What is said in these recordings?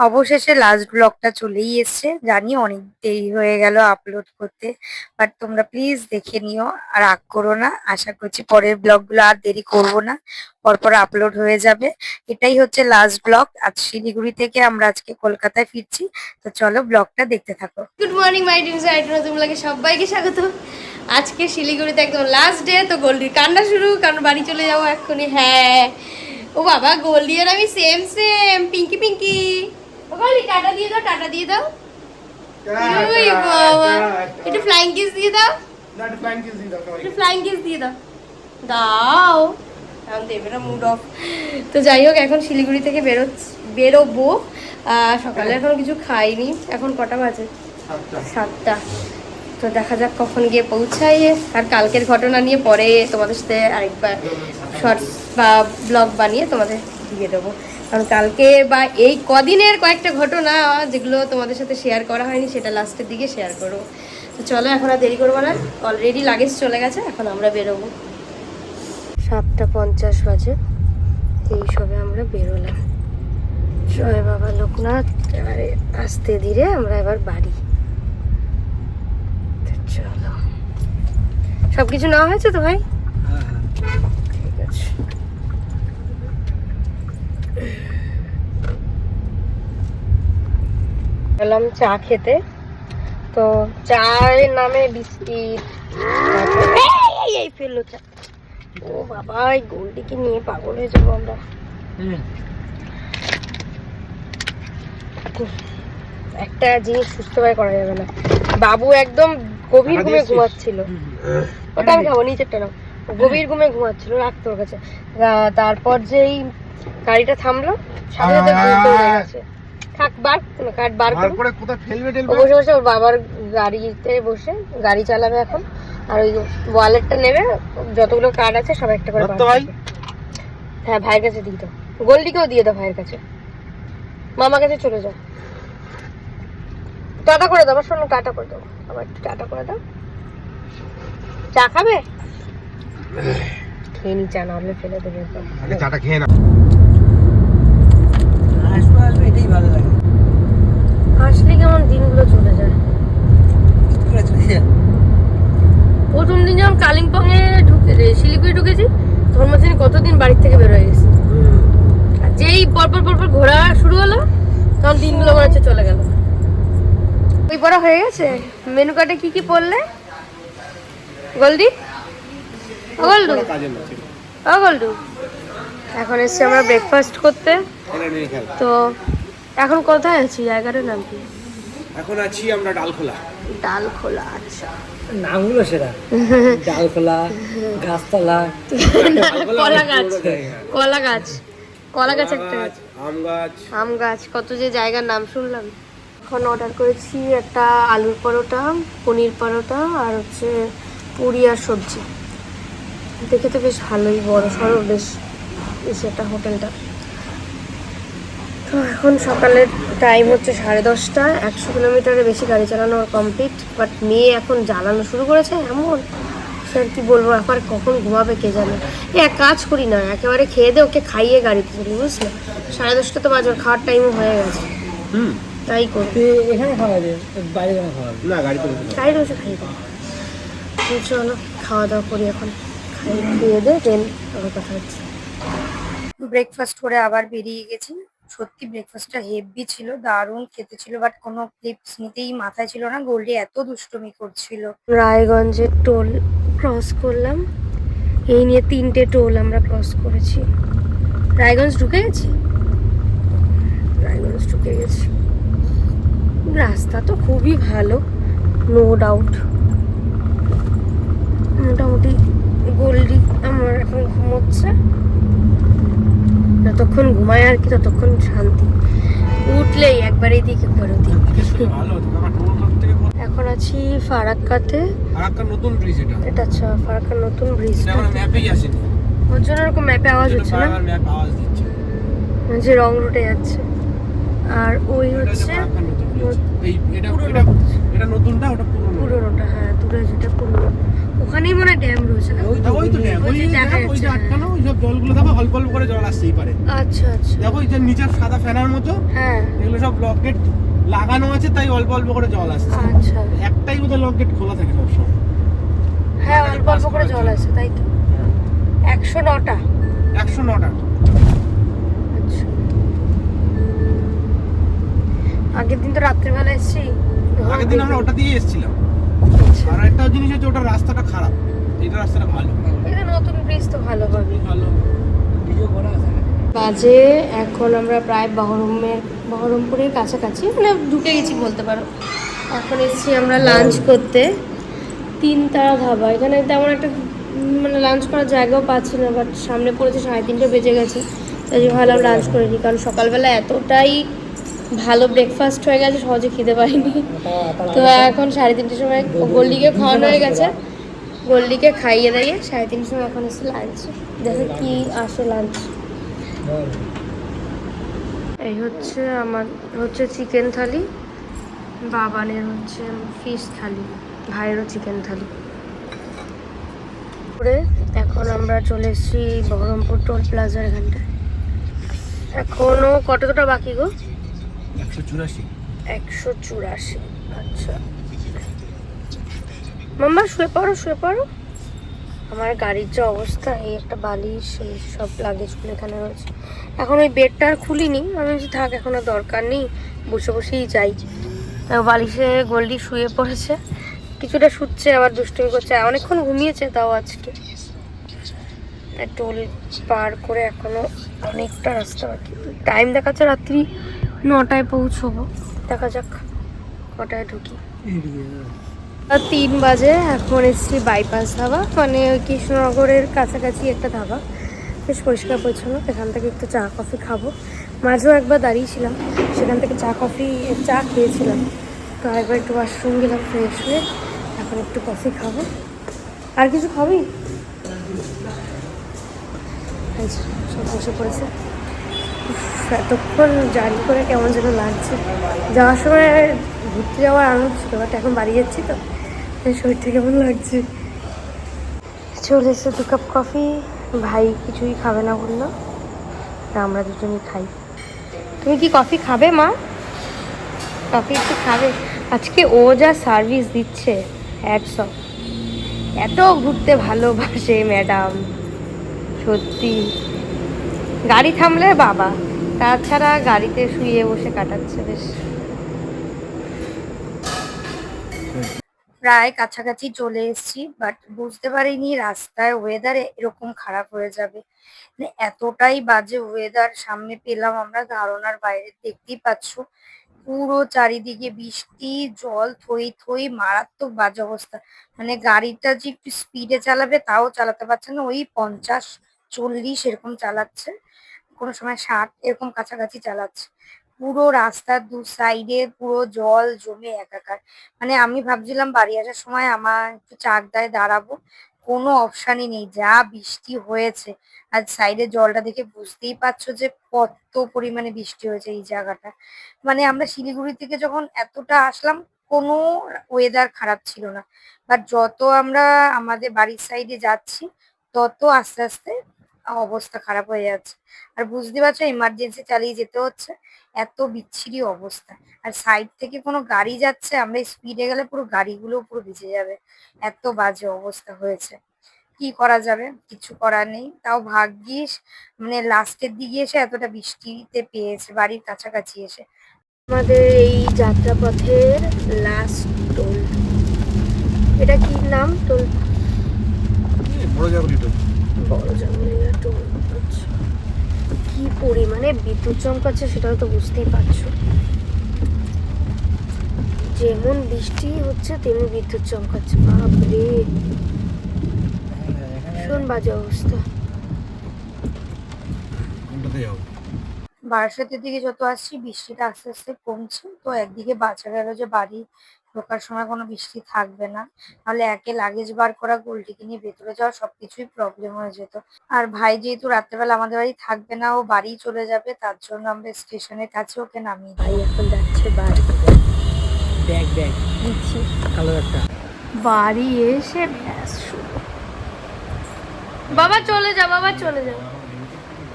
অবশেষে লাস্ট ব্লগটা চলেই এসছে। জানি অনেক দেরি হয়ে গেল আপলোড করতে, বাট তোমরা প্লিজ দেখে নিও আর রাগ করো না। আশা করছি পরের ব্লগগুলো আর দেরি করব না, পরপর আপলোড হয়ে যাবে। এটাই হচ্ছে লাস্ট ব্লগ। আজ শিলিগুড়ি থেকে আমরা আজকে কলকাতায় ফিরছি, তো চলো ব্লগটা দেখতে থাকো। Good morning my dear ID নতুন ব্লগে সবাইকে স্বাগত। আজকে শিলিগুড়িতে একদম লাস্ট ডে, তো গোল্ডির কান্না শুরু, কারণ বাড়ি চলে যাবো এক্ষুনি। হ্যাঁ ও বাবা, গোল্ডি আর আমি সেম সেম পিঙ্কি পিঙ্কি। ও গোল্ডি টাটা দিয়ে দাও, টাটা দিয়ে দাও। ওই বাবা, একটু ফ্লাইং কিস দিয়ে দাও, একটু ফ্লাইং কিস দিয়ে দাও। দাও, এখন দেবে না, মুড অফ। তো যাই হোক, এখন শিলিগুড়ি থেকে বেরোবো। সকালে এখন কিছু খাইনি। এখন কটা বাজে? 7টা। তো দেখা যাক কখন গিয়ে পৌঁছাই। আর কালকের ঘটনা নিয়ে পরে তোমাদের সাথে আরেকবার শর্টস বা ব্লগ বানিয়ে তোমাদের দিয়ে দেবো। কারণ কালকে বা এই কদিনের কয়েকটা ঘটনা যেগুলো তোমাদের সাথে শেয়ার করা হয়নি, সেটা লাস্টের দিকে শেয়ার করবো। তো চলো, এখন আর দেরি করবো না। অলরেডি লাগেজ চলে গেছে, এখন আমরা বেরোবো। 7:50 বাজে, এই সবে আমরা বেরোলাম। জয় বাবা লোকনাথ। এবারে আস্তে ধীরে আমরা এবার বাড়ি। চলো, সবকিছু নেওয়া হয়েছে তো ভাই? ঠিক আছে। গেলাম চা খেতে, তো চায়ের নামে বিস্কিট, এই ফেললো চা। ও বাবা, এই গোলটিকে নিয়ে পাগল হয়ে যাবো আমরা। একটা জিনিস সুস্থভাবে করা যাবে না। বাবু একদম গভীর ঘুমে ঘুমাচ্ছিল। ওটা আমি খাবো, নিচেরটা নাও। গভীর ঘুমে ঘুমাচ্ছিল, রাখ তোর কাছে। তারপর যেই গাড়িটা থামলো, সাথে সাথে ঘুমতে হয়ে গেছে। থাক, বার কাঠ বার করে কোথায় ফেলবে বসে বসে ওর বাবার গাড়িতে বসে গাড়ি চালাবে এখন। আর ওই ওয়ালেটটা নেবে, যতগুলো কার্ড আছে সব একটা করে। হ্যাঁ, ভাইয়ের কাছে দিয়ে দাও। গোল্ডিকেও দিয়ে দাও ভাইয়ের কাছে। মামার কাছে চলে যাও। টাটা করে দাও, শোনো, টাটা করে দাও। আবার একটু টাটা করে দাও। চা খাবে? খেয়ে নি চা, না হলে ফেলে দেবে। আগে চাটা খেয়ে না। এটাই ভালো লাগে। আসলে কেমন দিনগুলো চলে যায়। প্রথম দিন যখন কালিম্পং এ শিলিগুড়ি ঢুকেছি, তখন মাঝে কতদিন বাড়ির থেকে বের হয়ে গেছি। আর যেই পরপর ঘোরা শুরু হলো, তখন দিনগুলো মনে হচ্ছে চলে গেল। ওই পড়া হয়ে গেছে। মেনু কার্ডে কি কি পড়লে গোল্ডি? ও গোল্ডু, ও গোল্ডু, এখন এসছি আমরা ব্রেকফাস্ট করতে। তো এখন কোথায় আছি? জায়গাটার নাম কি? এখন আছি আমরা ডালখোলা। ডালখোলা, আচ্ছা। নামগুলো সেরা। ডালখোলা, গাছতলা, কলা গাছ, কলা গাছ, কলা গাছ, একটা আম গাছ, আম গাছ, কত যে জায়গার নাম শুনলাম। এখন অর্ডার করেছি একটা আলুর পরোটা, পনির পরোটা, আর হচ্ছে পুরি আর সবজি। দেখে তো বেশ ভালোই, বড় সড়ো বেশ সেটা হোটেলটা। তো এখন সকালের টাইম হচ্ছে 10:30। 100 কিলোমিটারের বেশি গাড়ি চালানো কমপ্লিট। বাট মেয়ে এখন জ্বালানো শুরু করেছে এমন, সে আর কি বলবো। এখন কখন ঘুমাবে কে জানে। এক কাজ করি না, একেবারে খেয়ে দে, ওকে খাইয়ে গাড়িতে চলি, বুঝলে? 10:30 তো বাজে, খাওয়ার টাইমও হয়ে গেছে। তাই করতে এখানে খাওয়া যায়, বাইরে খাওয়া না গাড়িতে গাড়ি বসে খাই দাও। চলো খাওয়া দাওয়া করি এখন, খেয়ে দে, দেন আমার কথা হচ্ছে। ব্রেকফাস্ট করে আবার বেরিয়ে গেছি। সত্যি ব্রেকফাস্টটা হেভি ছিল, দারুণ খেতে ছিল, বাট কোনো ক্লিপস নিতেই মাথায় ছিল না। গোল্ডি এত দুষ্টুমি করছিল। রায়গঞ্জের টোল ক্রস করলাম। এই নিয়ে 3টে টোল আমরা ক্রস করেছি। রায়গঞ্জ ঢুকে গেছি, রায়গঞ্জ ঢুকে গেছি। রাস্তা তো খুবই ভালো, নো ডাউট। মোটামুটি গোল্ডি আমার এখন ঘুমোচ্ছে। যতক্ষণ ঘুমায় আর কি, ততক্ষণ শান্তি। উঠলেই একবার এদিক একবার ওদিক। এখন আছি ফারাক্কাতে। ফারাক্কা নতুন ব্রিজ এটা। এটা আচ্ছা, ফারাক্কার নতুন ব্রিজ। এখন ম্যাপেই আসেনি, ওর জন্য এরকম ম্যাপে আওয়াজ হচ্ছে না, ম্যাপ আওয়াজ দিচ্ছে যে রং রুটে যাচ্ছে। আর ওই হচ্ছে এই এটা নতুনটা, ওটা পুরোনোটা। হ্যাঁ, দূরে যেটা পুরোনো, ওখানেই মনে হয় ড্যাম রয়েছে না? ওই তো ড্যাম, ওই দেখা ওই যে আটকানো, ওই সব জলগুলো দেখো, অল্প অল্প করে জল আসতেই পারে। আচ্ছা আচ্ছা, দেখো এই যে নিচের সাদা ফেনার মতো, হ্যাঁ এগুলো সব সব লক গেট লাগানো আছে, তাই অল্প অল্প করে জল আসছে। আচ্ছা, একটাই বোধহয় লক গেট খোলা থাকে সবসময়। হ্যাঁ অল্প অল্প করে জল আছে, তাই তো। 109টা। 109টা। আচ্ছা, আগের দিন তো রাত্রিবেলা এসেছি, আগের দিন আমরা ওটা দিয়ে এসেছিলাম। আচ্ছা, আর একটা জিনিস হচ্ছে ওটা রাস্তাটা খারাপ, এটা রাস্তাটা ভালো। এটা নতুন ব্রিজ তো ভালো পাবি। ভালো ভিডিও করা আছে বাজে এখন আমরা প্রায় বহরমপুরের কাছাকাছি, মানে ঢুকে গেছি বলতে পারো। এখন এসেছি আমরা লাঞ্চ করতে 3 তারা ধাবা। এখানে তেমন একটা মানে লাঞ্চ করার জায়গাও পাচ্ছি না, বাট সামনে পড়েছে 3:30 বেজে গেছে, তাই জন্য ভাবলাম লাঞ্চ করে নিই। কারণ সকালবেলা এতটাই ভালো ব্রেকফাস্ট হয়ে গেছে, সহজে খেতে পারিনি। তো এখন 3:30 সময় গোল্ডিকে খাওয়ানো হয়ে গেছে, গোল্ডিকে খাইয়ে দাইয়ে 3:30 সময় এখন এসে লাঞ্চ। দেখো কি আসে লাঞ্চ। এই হচ্ছে আমার হচ্ছে চিকেন থালি, বাবানের হচ্ছে ফিশ থালি, ভাইয়েরও চিকেন থালি। এখন আমরা চলে এসেছি বহরমপুর টোল প্লাজার এখানটায়। এখনো কতটা বাকি গো? 184। 184। আচ্ছা মাম্মা শুয়ে পড়ো, শুয়ে পড়ো। আমার গাড়ির যে অবস্থা, এই একটা বালিশ, এই সব লাগেজগুলো এখানে রয়েছে। এখন ওই বেডটা আর খুলিনি, আমি বলছি থাক এখন আর দরকার নেই, বসে বসেই যাই। বালিশে গোল্ডি শুয়ে পড়েছে, কিছুটা শুচ্ছে আবার দুষ্টুমি করছে, অনেকক্ষণ ঘুমিয়েছে তাও আজকে। টোল পার করে এখনো অনেকটা রাস্তা বাকি। টাইম দেখাচ্ছে রাত্রি 9টায় পৌঁছবো, দেখা যাক কটায় ঢুকি। 3 বাজে। এখন এসেছি বাইপাস ধাবা, মানে ওই কৃষ্ণনগরের কাছাকাছি একটা ধাবা, বেশ পরিষ্কার পরিচ্ছন্ন। এখান থেকে একটু চা কফি খাবো। মাঝেও একবার দাঁড়িয়েছিলাম, সেখান থেকে চা খেয়েছিলাম। তো একবার একটু ওয়াশরুম গেলাম ফ্রেশ হয়ে, এখন একটু কফি খাবো। আর কিছু খাবি? সব বসে পড়েছে। এতক্ষণ জার্নি করে কেমন যেন লাগছে। যাওয়ার সময় ঘুরতে যাওয়ার আনন্দ ছিল, বাট এখন বাড়ি যাচ্ছি তো শরীরটা কেমন লাগছে। চলে এসে 2 কাপ কফি। ভাই কিছুই খাবে না বললো, তা আমরা দুজনই খাই। তুমি কি কফি খাবে মা? কফি একটু খাবে? আজকে ও যা সার্ভিস দিচ্ছে, হ্যাটস অফ। এত ঘুরতে ভালোবাসে ম্যাডাম, সত্যি। গাড়ি থামলে বাবা, তাছাড়া গাড়িতে শুয়ে বসে কাটাচ্ছে বেশ। প্রায় কাছাকাছি চলে এসেছি, বাট বুঝতে পারিনি রাস্তায় ওয়েদার এরকম খারাপ হয়ে যাবে। মানে এতটাই বাজে ওয়েদার সামনে পেলাম আমরা, ধারণার বাইরে। দেখতেই পাচ্ছ পুরো চারিদিকে বৃষ্টি, জল থই থই, মারাত্মক বাজে অবস্থা। মানে গাড়িটা যে একটু স্পিডে চালাবে তাও চালাতে পারছে না, ওই 50-40 এরকম চালাচ্ছে, কোনো সময় 60 এরকম কাছাকাছি চালাচ্ছে। পুরো রাস্তার 2 সাইডে পুরো জল জমে একাকার। মানে আমি ভাবছিলাম বাড়ি আসার সময় আমার একটু চাকদায় দাঁড়াবো, কোনো অপশানই নেই, যা বৃষ্টি হয়েছে। আর সাইডে জলটা দেখে বুঝতেই পারছো যে কত পরিমাণে বৃষ্টি হয়েছে এই জায়গাটা। মানে আমরা শিলিগুড়ি থেকে যখন এতটা আসলাম, কোনো ওয়েদার খারাপ ছিল না, বাট যত আমরা আমাদের বাড়ির সাইডে যাচ্ছি তত আস্তে আস্তে অবস্থা খারাপ হয়ে যাচ্ছে। আর বুঝতে পারছো এমার্জেন্সি চালিয়ে যেতে হচ্ছে, এত বিচ্ছিরি অবস্থা। আর সাইড থেকে কোনো গাড়ি যাচ্ছে, আমরা স্পিডে গেলে পুরো গাড়িগুলো পুরো ভিজে যাবে, এত বাজে অবস্থা হয়েছে। কি করা যাবে, কিছু করার নেই। তাও ভাগ্যিস মানে লাস্টের দিকে এসে এতটা বৃষ্টিতে পেয়েছে, বাড়ির কাছাকাছি এসে। আমাদের এই যাত্রাপথের লাস্ট টোল, এটা কি নাম টোল? বড় যাবলি তো বড় জামুলিয়া টোল। আচ্ছা, কি পরিমাণে বিদ্যুৎ চমকাচ্ছে সেটাও তো বুঝতেই পারছো। যেমন বৃষ্টি হচ্ছে তেমনি বিদ্যুৎ চমকাচ্ছে, বাপরে ভীষণ বাজে অবস্থা। কোনটাতে যাও? বারাসাতের দিকে যত আসছি বৃষ্টিটা আস্তে আস্তে কমছে, তো একদিকে বাঁচা গেল যে বাড়ি ঢোকার সময় কোনো বৃষ্টি থাকবে না, নাহলে একে লাগেজ বার করা, গোল্ডিকে নিয়ে ভেতরে যাওয়া, সবকিছুই প্রবলেম হয়ে যেত। আর ভাই যেহেতু রাত্রেবেলা আমাদের বাড়ি থাকবে না, ও বাড়ি চলে যাবে, তার জন্য আমরা স্টেশনের কাছে ওকে নামিয়ে ভাই দিই। এখন যাচ্ছে বাড়ি, ব্যাগ দিচ্ছি কালো একটা। বাড়ি এসে ব্যাস শুরু। বাবা চলে যা, বাবা চলে যা।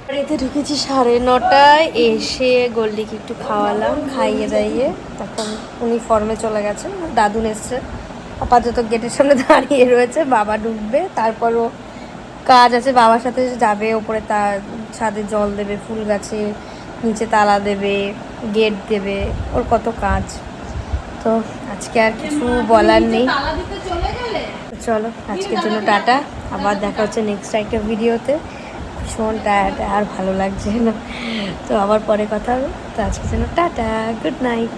বাড়িতে ঢুকেছি 9:30, এসে গোল্ডিকে একটু খাওয়ালাম, খাইয়ে দাইয়ে তখন উনি ফর্মে চলে গেছেন, দাদুন এসছে, আপাতত গেটের সামনে দাঁড়িয়ে রয়েছে, বাবা ঢুকবে, তারপরও কাজ আছে, বাবার সাথে যাবে ওপরে, তার ছাদে জল দেবে, ফুল গাছে নিচে তালা দেবে, গেট দেবে, ওর কত কাজ। তো আজকে আর কিছু বলার নেই, চলো আজকের জন্য টাটা, আবার দেখা হচ্ছে নেক্সট একটা ভিডিওতে। ভীষণ টায়ার্ড, আর ভালো লাগছে না, তো আবার পরে কথা হবে। তো আজকের জন্য টাটা, গুড নাইট।